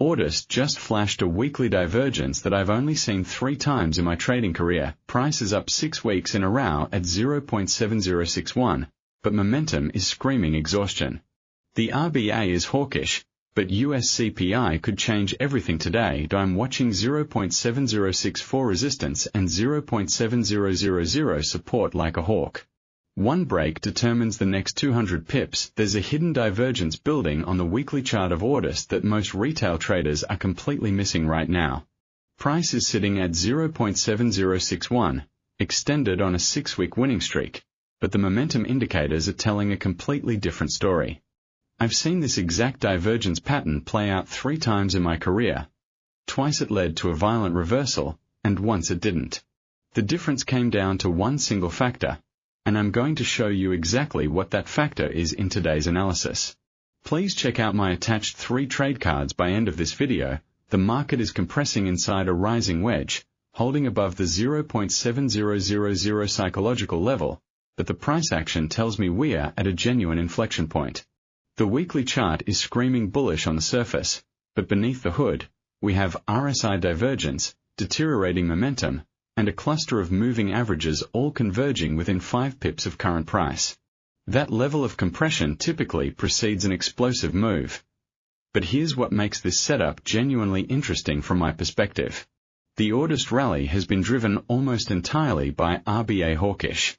AUDUSD just flashed a weekly divergence that I've only seen 3 times in my trading career. Price is up 6 weeks in a row at 0.7061, but momentum is screaming exhaustion. The RBA is hawkish, but US CPI could change everything today. I'm watching 0.7064 resistance and 0.7000 support like a hawk. One break determines the next 200 pips. There's a hidden divergence building on the weekly chart of AUDUSD that most retail traders are completely missing right now. Price is sitting at 0.7061, extended on a 6-week winning streak, but the momentum indicators are telling a completely different story. I've seen this exact divergence pattern play out 3 times in my career. Twice it led to a violent reversal, and once it didn't. The difference came down to one single factor, and I'm going to show you exactly what that factor is in today's analysis. Please check out my attached 3 trade cards by end of this video. The market is compressing inside a rising wedge, holding above the 0.7000 psychological level, but the price action tells me we're at a genuine inflection point. The weekly chart is screaming bullish on the surface, but beneath the hood, we have RSI divergence, deteriorating momentum, and a cluster of moving averages all converging within 5 pips of current price. That level of compression typically precedes an explosive move. But here's what makes this setup genuinely interesting from my perspective. The AUDUSD rally has been driven almost entirely by RBA hawkish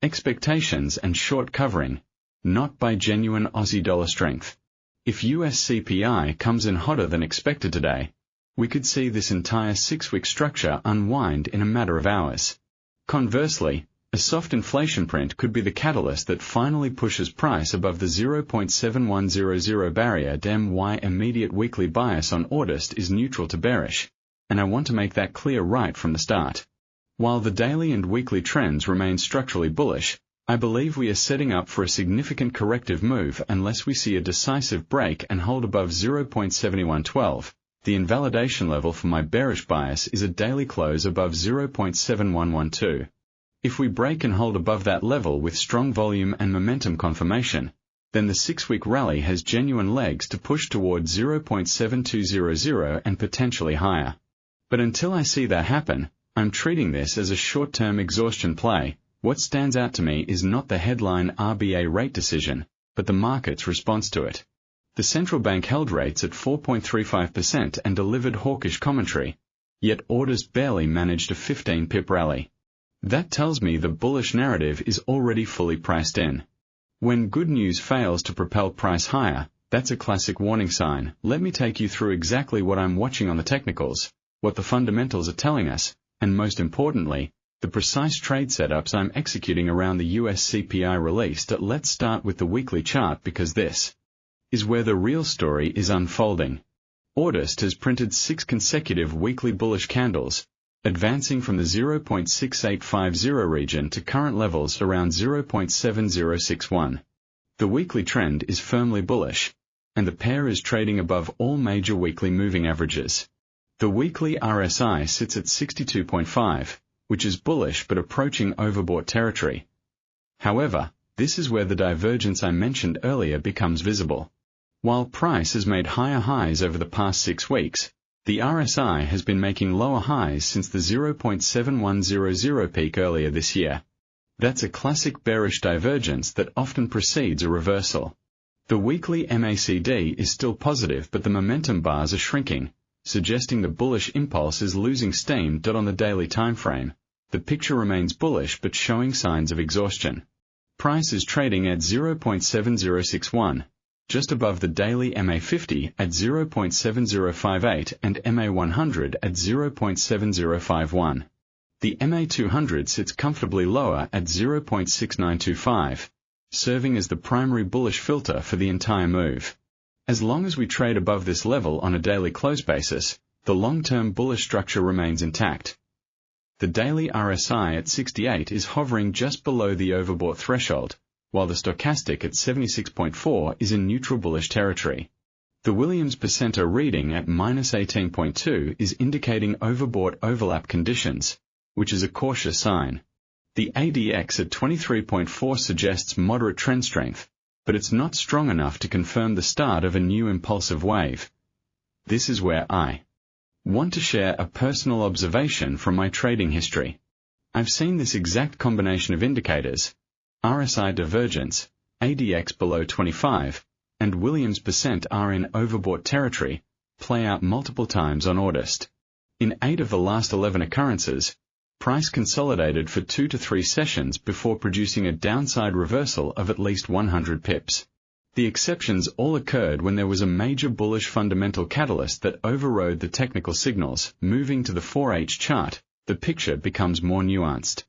expectations and short covering, not by genuine Aussie dollar strength. If US CPI comes in hotter than expected today, we could see this entire 6-week structure unwind in a matter of hours. Conversely, a soft inflation print could be the catalyst that finally pushes price above the 0.7100 barrier. My immediate weekly bias on AUDUSD is neutral to bearish, and I want to make that clear right from the start. While the daily and weekly trends remain structurally bullish, I believe we are setting up for a significant corrective move unless we see a decisive break and hold above 0.7112. The invalidation level for my bearish bias is a daily close above 0.7112. If we break and hold above that level with strong volume and momentum confirmation, then the 6-week rally has genuine legs to push toward 0.7200 and potentially higher. But until I see that happen, I'm treating this as a short-term exhaustion play. What stands out to me is not the headline RBA rate decision, but the market's response to it. The central bank held rates at 4.35% and delivered hawkish commentary, yet AUDUSD barely managed a 15-pip rally. That tells me the bullish narrative is already fully priced in. When good news fails to propel price higher, that's a classic warning sign. Let me take you through exactly what I'm watching on the technicals, what the fundamentals are telling us, and most importantly, the precise trade setups I'm executing around the US CPI release. Let's start with the weekly chart because this is where the real story is unfolding. AUDUSD has printed 6 consecutive weekly bullish candles, advancing from the 0.6850 region to current levels around 0.7061. The weekly trend is firmly bullish, and the pair is trading above all major weekly moving averages. The weekly RSI sits at 62.5, which is bullish but approaching overbought territory. However, this is where the divergence I mentioned earlier becomes visible. While price has made higher highs over the past 6 weeks, the RSI has been making lower highs since the 0.7100 peak earlier this year. That's a classic bearish divergence that often precedes a reversal. The weekly MACD is still positive, but the momentum bars are shrinking, suggesting the bullish impulse is losing steam. On the daily timeframe, the picture remains bullish but showing signs of exhaustion. Price is trading at 0.7061. Just above the daily MA50 at 0.7058 and MA100 at 0.7051. The MA200 sits comfortably lower at 0.6925, serving as the primary bullish filter for the entire move. As long as we trade above this level on a daily close basis, the long-term bullish structure remains intact. The daily RSI at 68 is hovering just below the overbought threshold, while the stochastic at 76.4 is in neutral bullish territory. The Williams percenter reading at -18.2 is indicating overbought overlap conditions, which is a cautious sign. The ADX at 23.4 suggests moderate trend strength, but it's not strong enough to confirm the start of a new impulsive wave. This is where I want to share a personal observation from my trading history. I've seen this exact combination of indicators, RSI divergence, ADX below 25, and Williams percent are in overbought territory, play out multiple times on AUDUSD. In 8 of the last 11 occurrences, price consolidated for 2 to 3 sessions before producing a downside reversal of at least 100 pips. The exceptions all occurred when there was a major bullish fundamental catalyst that overrode the technical signals. Moving to the 4H chart, the picture becomes more nuanced.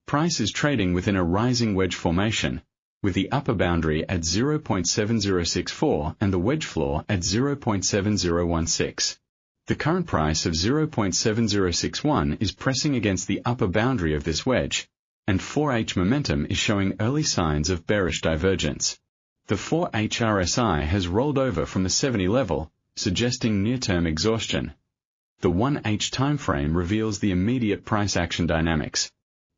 Price is trading within a rising wedge formation, with the upper boundary at 0.7064 and the wedge floor at 0.7016. The current price of 0.7061 is pressing against the upper boundary of this wedge, and 4H momentum is showing early signs of bearish divergence. The 4H RSI has rolled over from the 70 level, suggesting near-term exhaustion. The 1H timeframe reveals the immediate price action dynamics.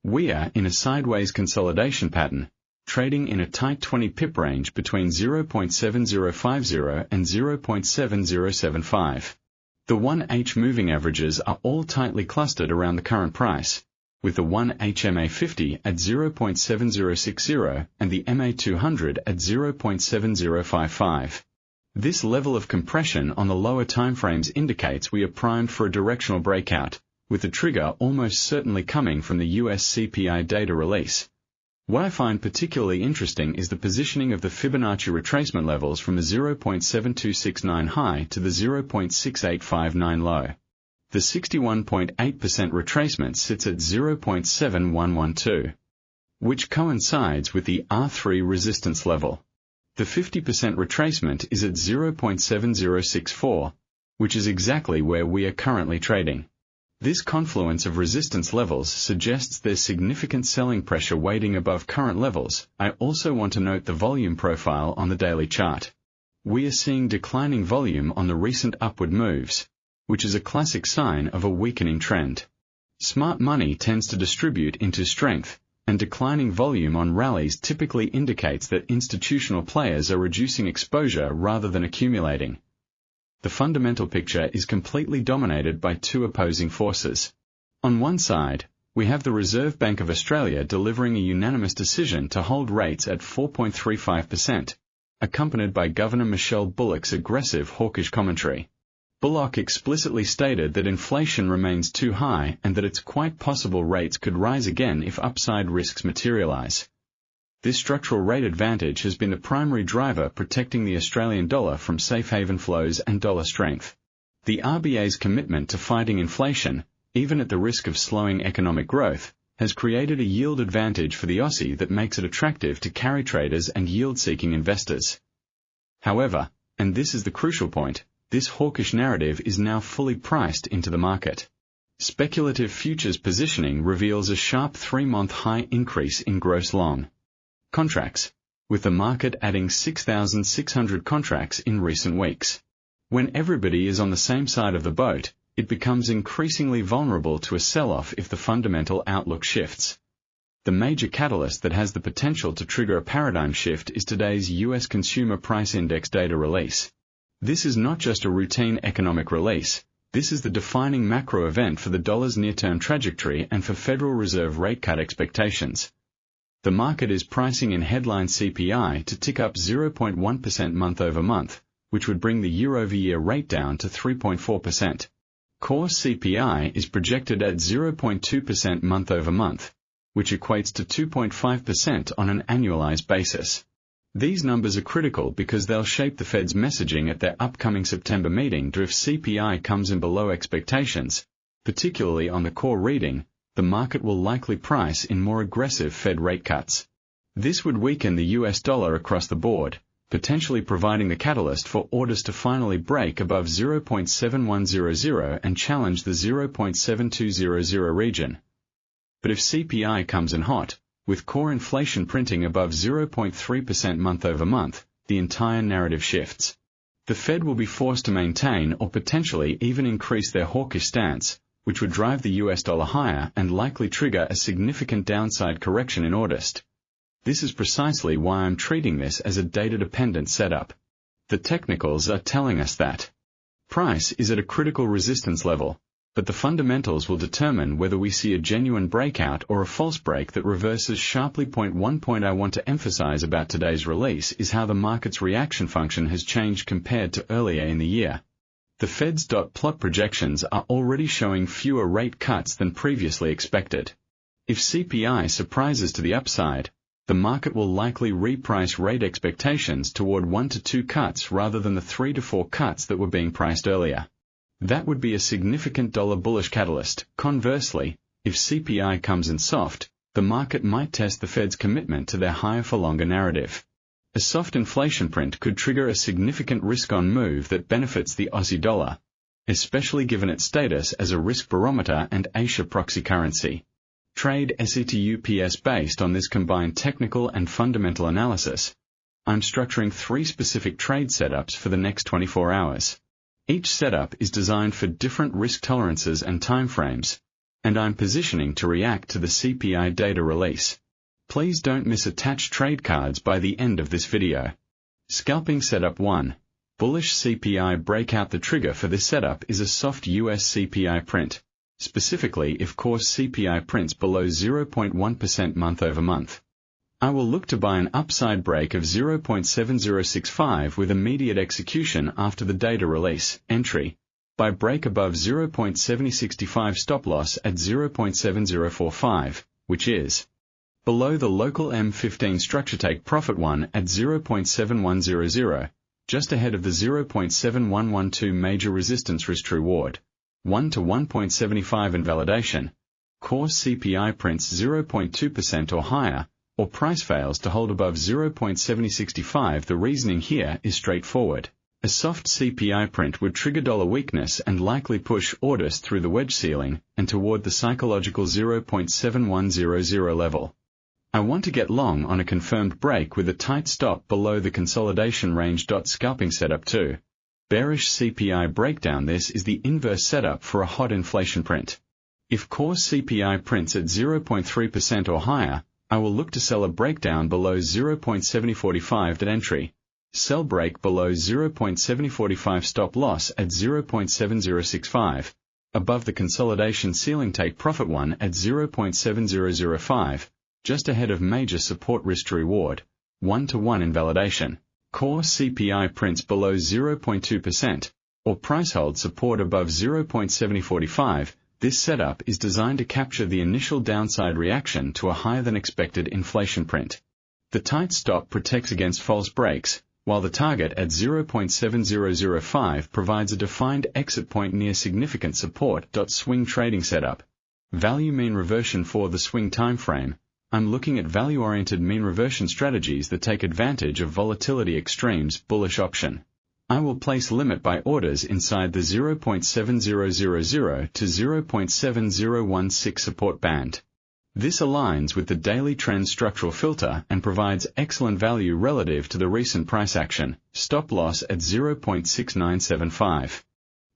We are in a sideways consolidation pattern, trading in a tight 20 pip range between 0.7050 and 0.7075. The 1H moving averages are all tightly clustered around the current price, with the 1H MA50 at 0.7060 and the MA200 at 0.7055. This level of compression on the lower timeframes indicates we are primed for a directional breakout, with the trigger almost certainly coming from the US CPI data release. What I find particularly interesting is the positioning of the Fibonacci retracement levels from the 0.7269 high to the 0.6859 low. The 61.8% retracement sits at 0.7112, which coincides with the R3 resistance level. The 50% retracement is at 0.7064, which is exactly where we are currently trading. This confluence of resistance levels suggests there's significant selling pressure waiting above current levels. I also want to note the volume profile on the daily chart. We are seeing declining volume on the recent upward moves, which is a classic sign of a weakening trend. Smart money tends to distribute into strength, and declining volume on rallies typically indicates that institutional players are reducing exposure rather than accumulating. The fundamental picture is completely dominated by two opposing forces. On one side, we have the Reserve Bank of Australia delivering a unanimous decision to hold rates at 4.35%, accompanied by Governor Michelle Bullock's aggressive hawkish commentary. Bullock explicitly stated that inflation remains too high and that it's quite possible rates could rise again if upside risks materialize. This structural rate advantage has been the primary driver protecting the Australian dollar from safe haven flows and dollar strength. The RBA's commitment to fighting inflation, even at the risk of slowing economic growth, has created a yield advantage for the Aussie that makes it attractive to carry traders and yield-seeking investors. However, and this is the crucial point, this hawkish narrative is now fully priced into the market. Speculative futures positioning reveals a sharp 3-month high increase in gross long contracts, with the market adding 6,600 contracts in recent weeks. When everybody is on the same side of the boat, it becomes increasingly vulnerable to a sell-off if the fundamental outlook shifts. The major catalyst that has the potential to trigger a paradigm shift is today's US Consumer Price Index data release. This is not just a routine economic release, this is the defining macro event for the dollar's near-term trajectory and for Federal Reserve rate cut expectations. The market is pricing in headline CPI to tick up 0.1% month-over-month, which would bring the year-over-year rate down to 3.4%. Core CPI is projected at 0.2% month-over-month, which equates to 2.5% on an annualized basis. These numbers are critical because they'll shape the Fed's messaging at their upcoming September meeting. If CPI comes in below expectations, particularly on the core reading, the market will likely price in more aggressive Fed rate cuts. This would weaken the US dollar across the board, potentially providing the catalyst for orders to finally break above 0.7100 and challenge the 0.7200 region. But if CPI comes in hot, with core inflation printing above 0.3% month-over-month, the entire narrative shifts. The Fed will be forced to maintain or potentially even increase their hawkish stance, which would drive the US dollar higher and likely trigger a significant downside correction in AUDUSD. This is precisely why I'm treating this as a data-dependent setup. The technicals are telling us that Price is at a critical resistance level, but the fundamentals will determine whether we see a genuine breakout or a false break that reverses sharply. One point I want to emphasize about today's release is how the market's reaction function has changed compared to earlier in the year. The Fed's dot plot projections are already showing fewer rate cuts than previously expected. If CPI surprises to the upside, the market will likely reprice rate expectations toward 1 to 2 cuts rather than the 3 to 4 cuts that were being priced earlier. That would be a significant dollar bullish catalyst. Conversely, if CPI comes in soft, the market might test the Fed's commitment to their higher for longer narrative. A soft inflation print could trigger a significant risk-on move that benefits the Aussie dollar, especially given its status as a risk barometer and Asia proxy currency. Trade SETUPS based on this combined technical and fundamental analysis. I'm structuring 3 specific trade setups for the next 24 hours. Each setup is designed for different risk tolerances and timeframes, and I'm positioning to react to the CPI data release. Please don't miss attached trade cards by the end of this video. Scalping Setup 1. Bullish CPI breakout. The trigger for this setup is a soft US CPI print, specifically if core CPI prints below 0.1% month over month. I will look to buy an upside break of 0.7065 with immediate execution after the data release. Entry. Buy break above 0.7065, stop loss at 0.7045, which is below the local M15 structure. Take profit 1 at 0.7100, just ahead of the 0.7112 major resistance. Risk reward 1 to 1.75. Invalidation. Core CPI prints 0.2% or higher, or price fails to hold above 0.7065. The reasoning here is straightforward. A soft CPI print would trigger dollar weakness and likely push orders through the wedge ceiling and toward the psychological 0.7100 level. I want to get long on a confirmed break with a tight stop below the consolidation range. Scalping Setup 2. Bearish CPI breakdown. This is the inverse setup for a hot inflation print. If core CPI prints at 0.3% or higher, I will look to sell a breakdown below 0.7045 at entry. Sell break below 0.7045, stop loss at 0.7065. Above the consolidation ceiling. Take profit 1 at 0.7005, just ahead of major support. Risk to reward 1 to 1. Invalidation. Core CPI prints below 0.2%, or price hold support above 0.7045. This setup is designed to capture the initial downside reaction to a higher than expected inflation print. The tight stop protects against false breaks, while the target at 0.7005 provides a defined exit point near significant support. Swing trading setup. Value mean reversion. For the swing time frame, I'm looking at value-oriented mean reversion strategies that take advantage of volatility extremes. Bullish option. I will place limit buy orders inside the 0.7000 to 0.7016 support band. This aligns with the daily trend structural filter and provides excellent value relative to the recent price action. Stop loss at 0.6975.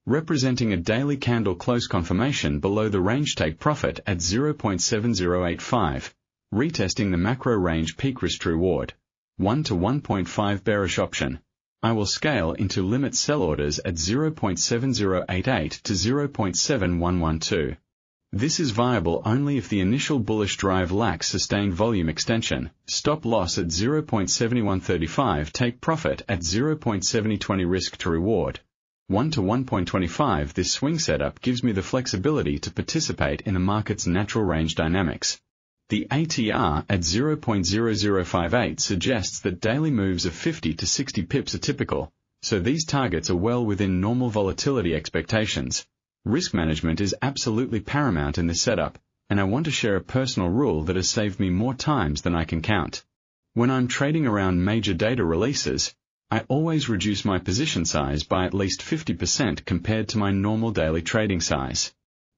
Representing a daily candle close confirmation below the range. Take profit at 0.7085. Retesting the macro range. Peak. Risk to reward 1 to 1.5. Bearish option. I will scale into limit sell orders at 0.7088 to 0.7112. This is viable only if the initial bullish drive lacks sustained volume extension. Stop loss at 0.7135. Take profit at 0.7020. Risk to reward 1 to 1.25. This swing setup gives me the flexibility to participate in the market's natural range dynamics. The ATR at 0.0058 suggests that daily moves of 50 to 60 pips are typical, so these targets are well within normal volatility expectations. Risk management is absolutely paramount in this setup, and I want to share a personal rule that has saved me more times than I can count. When I'm trading around major data releases, I always reduce my position size by at least 50% compared to my normal daily trading size.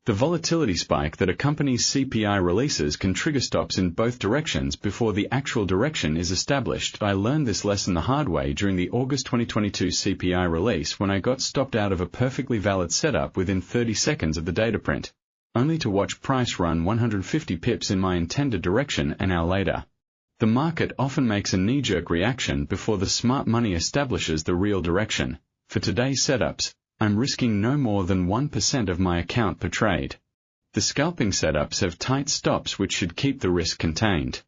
The volatility spike that accompanies CPI releases can trigger stops in both directions before the actual direction is established. I learned this lesson the hard way during the August 2022 CPI release when I got stopped out of a perfectly valid setup within 30 seconds of the data print, only to watch price run 150 pips in my intended direction an hour later. The market often makes a knee-jerk reaction before the smart money establishes the real direction. For today's setups, I'm risking no more than 1% of my account per trade. The scalping setups have tight stops which should keep the risk contained.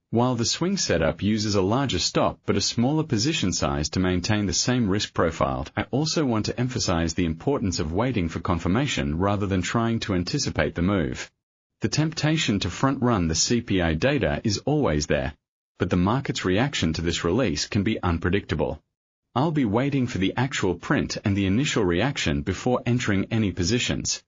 While the swing setup uses a larger stop but a smaller position size to maintain the same risk profile, I also want to emphasize the importance of waiting for confirmation rather than trying to anticipate the move. The temptation to front-run the CPI data is always there, but the market's reaction to this release can be unpredictable. I'll be waiting for the actual print and the initial reaction before entering any positions.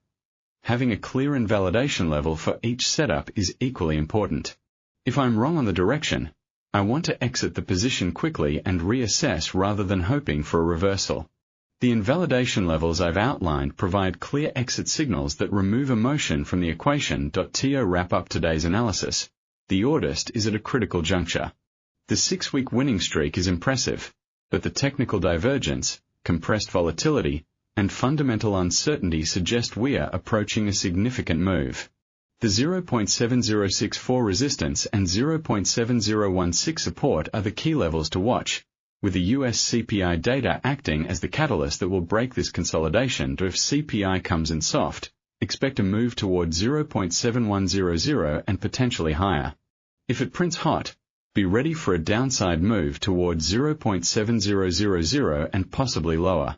Having a clear invalidation level for each setup is equally important. If I'm wrong on the direction, I want to exit the position quickly and reassess rather than hoping for a reversal. The invalidation levels I've outlined provide clear exit signals that remove emotion from the equation. To wrap up today's analysis, the AUDUSD is at a critical juncture. The 6-week winning streak is impressive, but the technical divergence, compressed volatility, and fundamental uncertainty suggest we are approaching a significant move. The 0.7064 resistance and 0.7016 support are the key levels to watch, with the US CPI data acting as the catalyst that will break this consolidation. If CPI comes in soft, expect a move toward 0.7100 and potentially higher. If it prints hot, be ready for a downside move toward 0.7000 and possibly lower.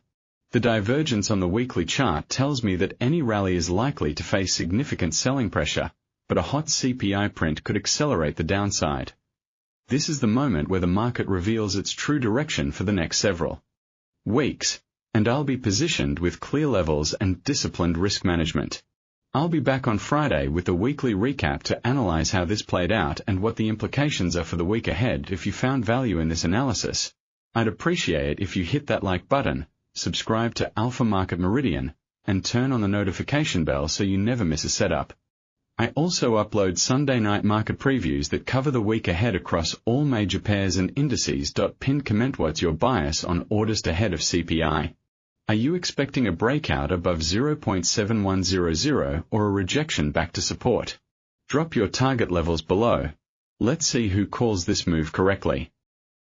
The divergence on the weekly chart tells me that any rally is likely to face significant selling pressure, but a hot CPI print could accelerate the downside. This is the moment where the market reveals its true direction for the next several weeks, and I'll be positioned with clear levels and disciplined risk management. I'll be back on Friday with a weekly recap to analyze how this played out and what the implications are for the week ahead. If you found value in this analysis, I'd appreciate it if you hit that like button, subscribe to Alpha Market Meridian, and turn on the notification bell so you never miss a setup. I also upload Sunday night market previews that cover the week ahead across all major pairs and indices. Pinned comment: what's your bias on AUDUSD ahead of CPI? Are you expecting a breakout above 0.7100 or a rejection back to support? Drop your target levels below. Let's see who calls this move correctly.